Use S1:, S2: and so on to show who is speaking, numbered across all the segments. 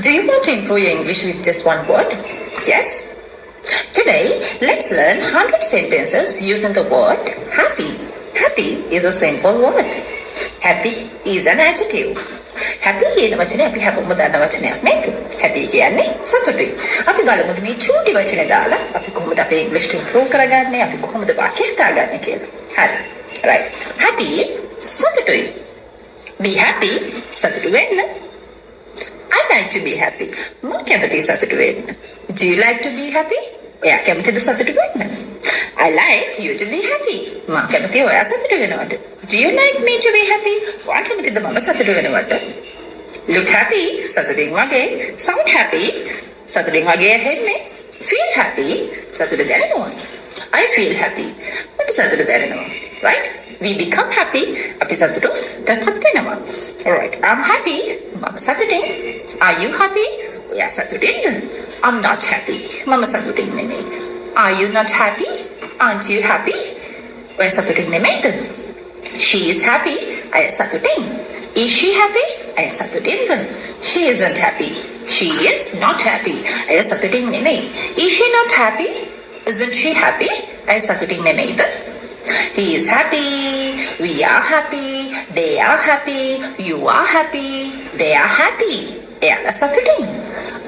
S1: Do you want to improve your English with just one word? Yes? Today, let's learn 100 sentences using the word happy. Happy is a simple word. Happy is an adjective. Happy කියන වචනේ අපි හැමෝම දන්න වචනයක් නේද? Happy කියන්නේ සතුටුයි. අපි බලමු මේ චූටි වචනේ දාලා අපි කොහොමද අපේ English improve කරගන්නේ? අපි කොහොමද වාක්‍ය හදාගන්නේ කියලා. හරි. Right. Happy සතුටුයි. Be happy සතුටු වෙන්න. I like to be happy. මම කැමති සතුටු වෙන්න. Do you like to be happy? ඔයා කැමතිද සතුටු වෙන්න? I like you to be happy. මම කැමති ඔයා සතුටු වෙනවට. Do you like me to be happy? ඔයා කැමතිද මම සතුටු වෙනවට? Look happy. සතුටින් වගේ. Sound happy. සතුටින් වගේ ඇහෙන්නේ. Feel happy. සතුට දැනෙනවා. I feel happy. මට සතුට දැනෙනවා. Right? We become happy. අපි සතුටටපත් වෙනවා. Alright. I'm happy. මම සතුටින්. Are you happy? ඔයා සතුටින්ද? I'm not happy. මම සතුටින් නෙමෙයි. Are you not happy? Aren't you happy? ඔයා සතුටින් නෙමෙයිද? She is happy. අය සතුටින්. Is she happy? අය සතුටින්ද? She isn't happy. She is not happy. අය සතුටින් නෙමෙයි. Is she not happy? Isn't she happy? අය සතුටින් නෙමෙයිද? He is happy. We are happy. They are happy. You are happy. They are happy. එයාලා සතුටින්.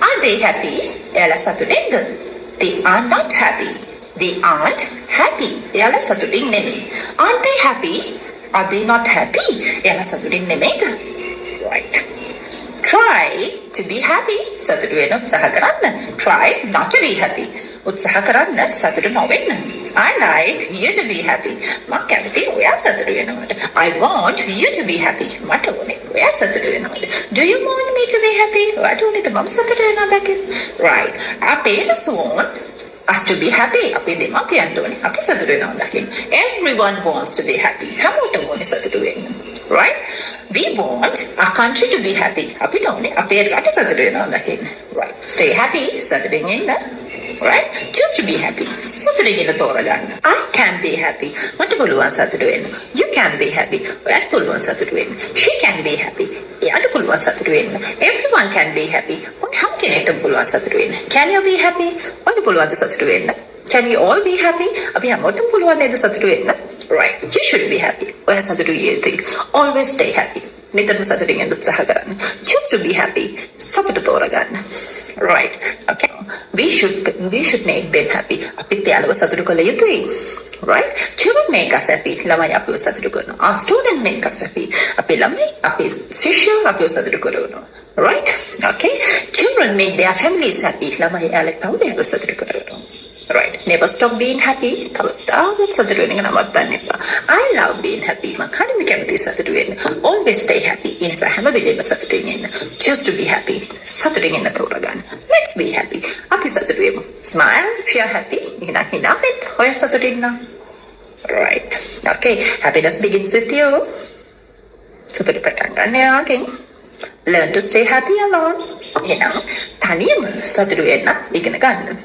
S1: Are they happy? එයාලා සතුටින්ද? They are not happy. They aren't happy. එයාලා සතුටින් නෙමෙයි. Aren't they happy? Are they not happy? එයාලා සතුටින් නෙමෙයිද? Right. Try to be happy. සතුටු වෙන්න උත්සාහ කරන්න. Try not to be happy. උත්සාහ කරන්න සතුටු නොවෙන්න. I like you to be happy. මම කැමති ඔයා සතුටු වෙනවට. I want you to be happy. මට ඕනේ ඔයා සතුටු වෙනවට. Do you want me to be happy? ඔයාට ඕනේද මම සතුටු වෙනවද කියලා? Right. Our parents want us to be happy. අපේ දෙමාපියන්ට ඕනේ අපි සතුටු වෙනවා දකින්න. Everyone wants to be happy. හැමෝටම ඕනේ සතුටු වෙන්න. Right? We want our country to be happy. අපිට ඕනේ අපේ රට සතුටු වෙනවා දකින්න. Right. Stay happy. සතුටින් ඉන්න. Right? Choose to be happy. සතුටින් ඉන්න තෝරගන්න. I can be happy. මට පුළුවන් සතුටු වෙන්න. You can be happy. ඔයාට පුළුවන් සතුටු වෙන්න. She can be happy. එයාට පුළුවන් සතුටු වෙන්න. Everyone can be happy. හැම කෙනෙක්ටම පුළුවන් සතුටු වෙන්න. Can you be happy? ඔයාට පුළුවන්ද සතුටු වෙන්න? Can we all be happy? අපි හැමෝටම පුළුවන් නේද සතුටු වෙන්න? Right. You should be happy. ඔයා සතුටු විය යුතුයි. Always stay happy. නිතරම සතුටින් ඉන්න උත්සාහ කරන්න. Choose to be happy. සතුට තෝරගන්න. Right. Okay. We should make them happy. අපිත් යාළුව සතුටු කළ යුතුයි. Right? Children make us happy. ළමයි අපිව සතුටු කරනවා. Our students make us happy. අපේ ළමයි අපේ ශිෂ්‍යයෝ අපිව සතුටු කරනවා. Right? Okay. Children make their families happy. ළමයි යාළුවෝ පවුලේ සතුටු කරනවා. Right. Never stop being happy. තවතාවත් සතුටු වෙන එක නවත්තන්න එපා. I love being happy. මම හරිම කැමතියි සතුටු වෙන්න. Always stay happy. ඒ නිසා හැම වෙලේම සතුටින් ඉන්න. Choose to be happy. සතුටින් ඉන්න තෝරගන්න. Let's be happy. අපි සතුටු වෙමු. Smile if you are happy. හිනා වෙන්න. ඔය සතුටින් නම්. Right. Okay. Happiness begins with you. සතුට පටන් ගන්න යාගෙන්. Learn to stay happy alone. එහෙනම් තනියම සතුටු වෙන්න ඉගෙන ගන්න.